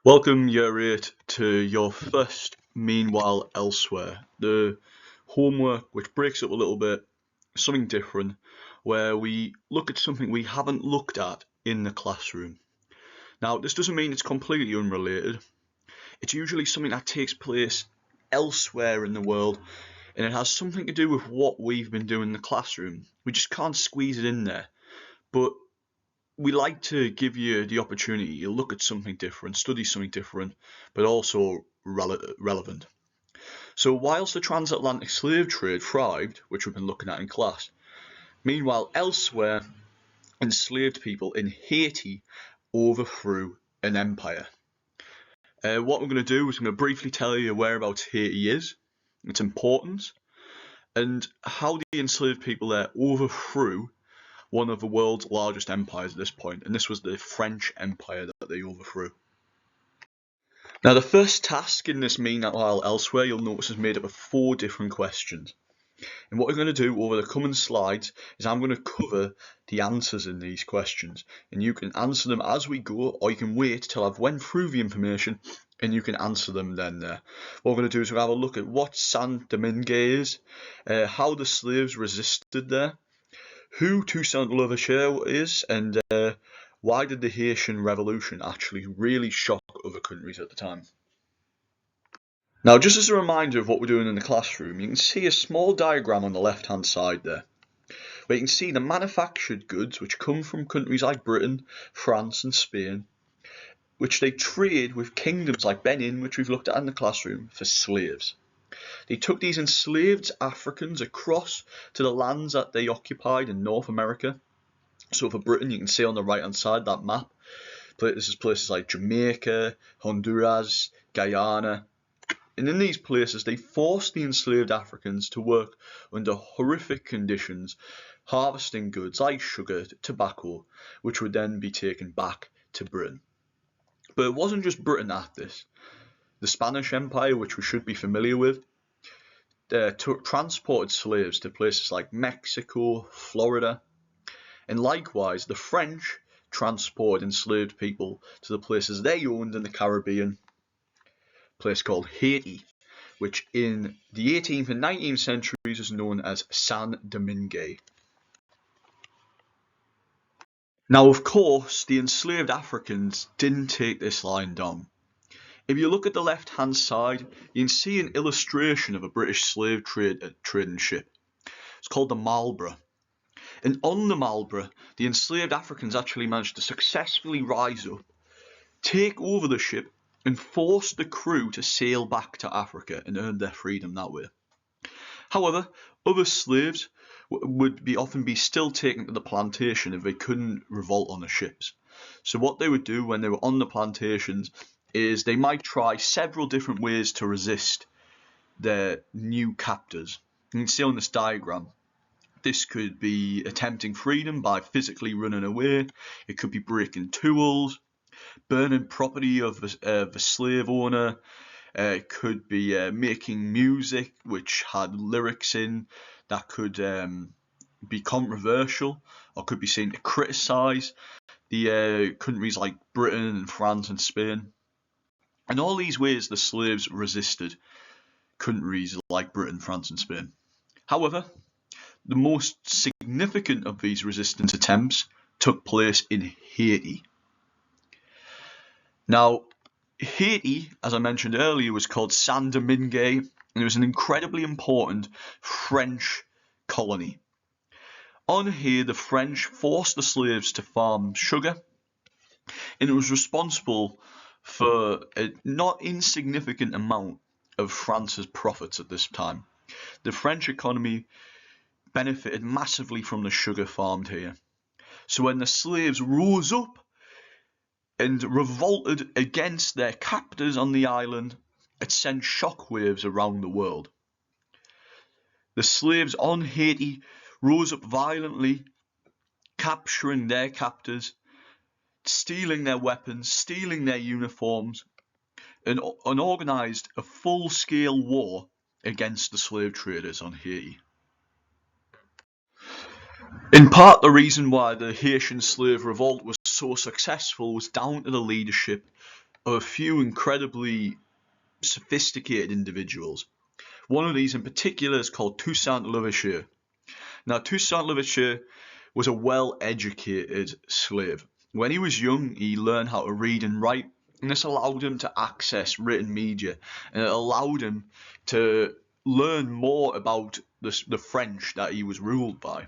Welcome, Year 8, to your first Meanwhile Elsewhere, the homework which breaks up a little bit, something different, where we look at something we haven't looked at in the classroom. Now, this doesn't mean it's completely unrelated. It's usually something that takes place elsewhere in the world, and it has something to do with what we've been doing in the classroom. We just can't squeeze it in there. But we like to give you the opportunity to look at something different, study something different, but also relevant. So whilst the transatlantic slave trade thrived, which we've been looking at in class, meanwhile elsewhere, enslaved people in Haiti overthrew an empire. What we're going to do is I'm going to briefly tell you whereabouts Haiti is, its importance, and how the enslaved people there overthrew one of the world's largest empires at this point, and this was the French Empire that they overthrew. Now, the first task in this Meanwhile Elsewhere, you'll notice, is made up of 4 different questions. And what we're going to do over the coming slides is I'm going to cover the answers in these questions, and you can answer them as we go, or you can wait till I've went through the information and you can answer them then there. What we're going to do is we'll have a look at what Saint Domingue is, how the slaves resisted there, who Toussaint Louverture is, and why did the Haitian Revolution actually really shock other countries at the time. Now, just as a reminder of what we're doing in the classroom, you can see a small diagram on the left hand side there, where you can see the manufactured goods which come from countries like Britain, France and Spain, which they trade with kingdoms like Benin, which we've looked at in the classroom, for slaves. They took these enslaved Africans across to the lands that they occupied in North America. So for Britain, you can see on the right hand side that map. This is places like Jamaica, Honduras, Guyana. And in these places, they forced the enslaved Africans to work under horrific conditions, harvesting goods like sugar, tobacco, which would then be taken back to Britain. But it wasn't just Britain at this. The Spanish Empire, which we should be familiar with, transported slaves to places like Mexico, Florida, and likewise the French transported enslaved people to the places they owned in the Caribbean, a place called Haiti, which in the 18th and 19th centuries is known as Saint Domingue. Now, of course, the enslaved Africans didn't take this lying down. If you look at the left-hand side, you can see an illustration of a British slave trading ship. It's called the Marlborough. And on the Marlborough, the enslaved Africans actually managed to successfully rise up, take over the ship, and force the crew to sail back to Africa and earn their freedom that way. However, other slaves would often be still taken to the plantation if they couldn't revolt on the ships. So what they would do when they were on the plantations is they might try several different ways to resist their new captors. You can see on this diagram, this could be attempting freedom by physically running away. It could be breaking tools, burning property of the slave owner. It could be making music which had lyrics in that could be controversial or could be seen to criticise the countries like Britain and France and Spain. In all these ways, the slaves resisted countries like Britain, France and Spain. However, the most significant of these resistance attempts took place in Haiti. Now, Haiti, as I mentioned earlier, was called Saint Domingue, and it was an incredibly important French colony. On here, the French forced the slaves to farm sugar, and it was responsible for a not insignificant amount of France's profits at this time. The French economy benefited massively from the sugar farmed here. So when the slaves rose up and revolted against their captors on the island, it sent shockwaves around the world. The slaves on Haiti rose up violently, capturing their captors, stealing their weapons, stealing their uniforms, and organised a full-scale war against the slave traders on Haiti. In part, the reason why the Haitian slave revolt was so successful was down to the leadership of a few incredibly sophisticated individuals. One of these in particular is called Toussaint Louverture. Now, Toussaint Louverture was a well-educated slave. When he was young, he learned how to read and write, and this allowed him to access written media, and it allowed him to learn more about the French that he was ruled by.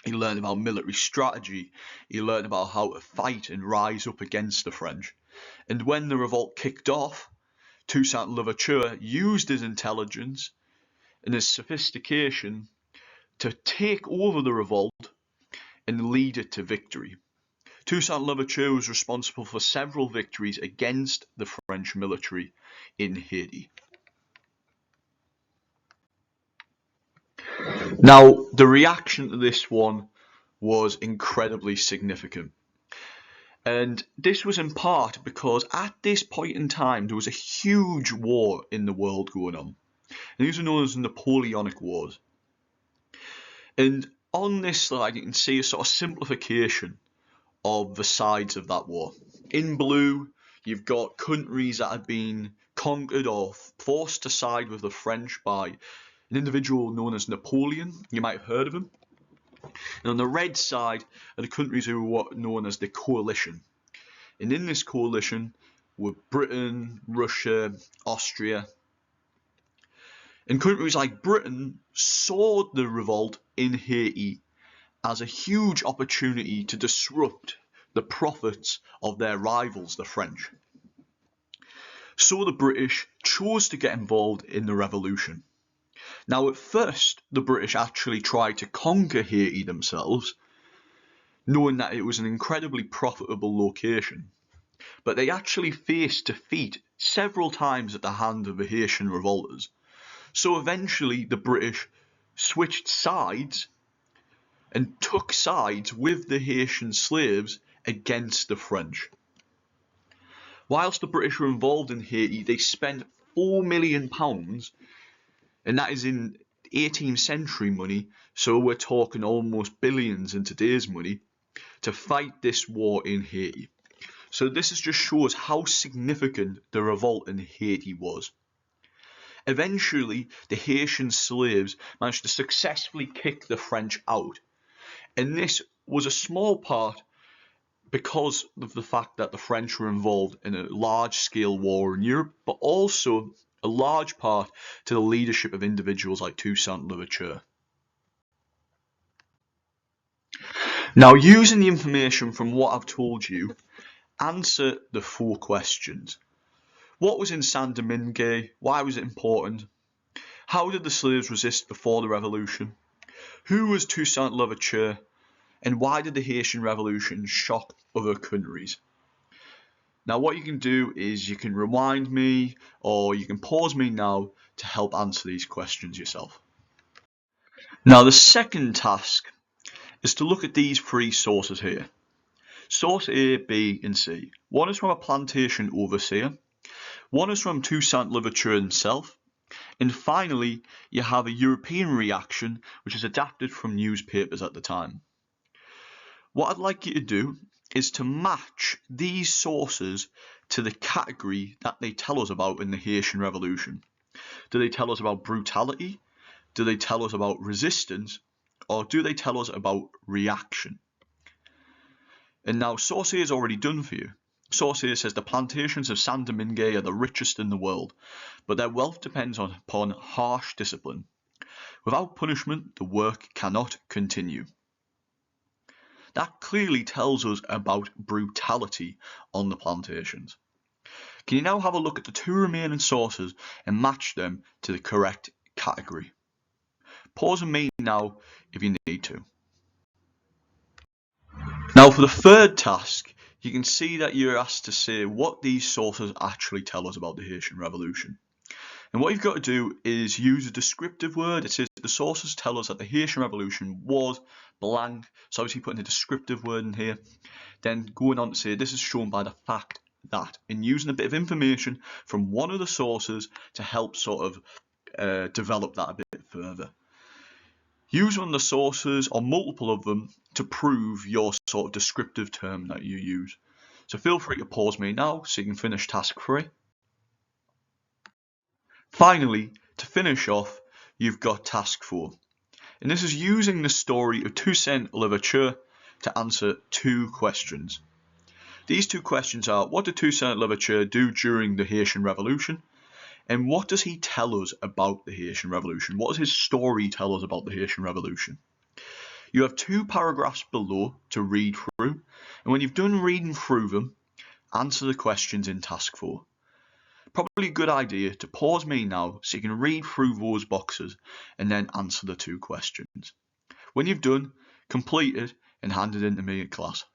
He learned about military strategy, he learned about how to fight and rise up against the French. And when the revolt kicked off, Toussaint Louverture used his intelligence and his sophistication to take over the revolt and lead it to victory. Toussaint Louverture was responsible for several victories against the French military in Haiti. Now, the reaction to this one was incredibly significant. And this was in part because at this point in time, there was a huge war in the world going on. And these are known as Napoleonic Wars. And on this slide, you can see a sort of simplification of the sides of that war. In blue, you've got countries that had been conquered or forced to side with the French by an individual known as Napoleon. You might have heard of him. And on the red side are the countries who were known as the coalition. And in this coalition were Britain, Russia, Austria. And countries like Britain saw the revolt in Haiti as a huge opportunity to disrupt the profits of their rivals, the French. So the British chose to get involved in the revolution. Now, at first, the British actually tried to conquer Haiti themselves, knowing that it was an incredibly profitable location. But they actually faced defeat several times at the hand of the Haitian revolters. So eventually, the British switched sides and took sides with the Haitian slaves against the French. Whilst the British were involved in Haiti, they spent £4 million, and that is in 18th century money, so we're talking almost billions in today's money, to fight this war in Haiti. So this just shows how significant the revolt in Haiti was. Eventually, the Haitian slaves managed to successfully kick the French out. And this was a small part because of the fact that the French were involved in a large-scale war in Europe, but also a large part to the leadership of individuals like Toussaint Louverture. Now, using the information from what I've told you, answer the 4 questions. What was in Saint-Domingue? Why was it important? How did the slaves resist before the revolution? Who was Toussaint Louverture? And why did the Haitian Revolution shock other countries? Now, what you can do is you can rewind me or you can pause me now to help answer these questions yourself. Now, the second task is to look at these 3 sources here. Source A, B, and C. One is from a plantation overseer. One is from Toussaint Louverture himself. And finally, you have a European reaction, which is adapted from newspapers at the time. What I'd like you to do is to match these sources to the category that they tell us about in the Haitian Revolution. Do they tell us about brutality? Do they tell us about resistance? Or do they tell us about reaction? And now source A is already done for you. Source A says the plantations of Saint-Domingue are the richest in the world, but their wealth depends upon harsh discipline. Without punishment, the work cannot continue. That clearly tells us about brutality on the plantations. Can you now have a look at the 2 remaining sources and match them to the correct category? Pause me now if you need to. Now, for the third task, you can see that you're asked to say what these sources actually tell us about the Haitian Revolution. And what you've got to do is use a descriptive word. It says the sources tell us that the Haitian Revolution was blank. So obviously putting a descriptive word in here. Then going on to say this is shown by the fact that, and using a bit of information from one of the sources to help sort of develop that a bit further. Use one of the sources or multiple of them to prove your sort of descriptive term that you use. So feel free to pause me now so you can finish task 3. Finally, to finish off, you've got task 4. And this is using the story of Toussaint Louverture to answer 2 questions. These 2 questions are, what did Toussaint Louverture do during the Haitian Revolution? And what does he tell us about the Haitian Revolution? What does his story tell us about the Haitian Revolution? You have 2 paragraphs below to read through, and when you've done reading through them, answer the questions in task 4. Probably a good idea to pause me now so you can read through those boxes and then answer the 2 questions. When you've done, complete it and hand it in to me in class.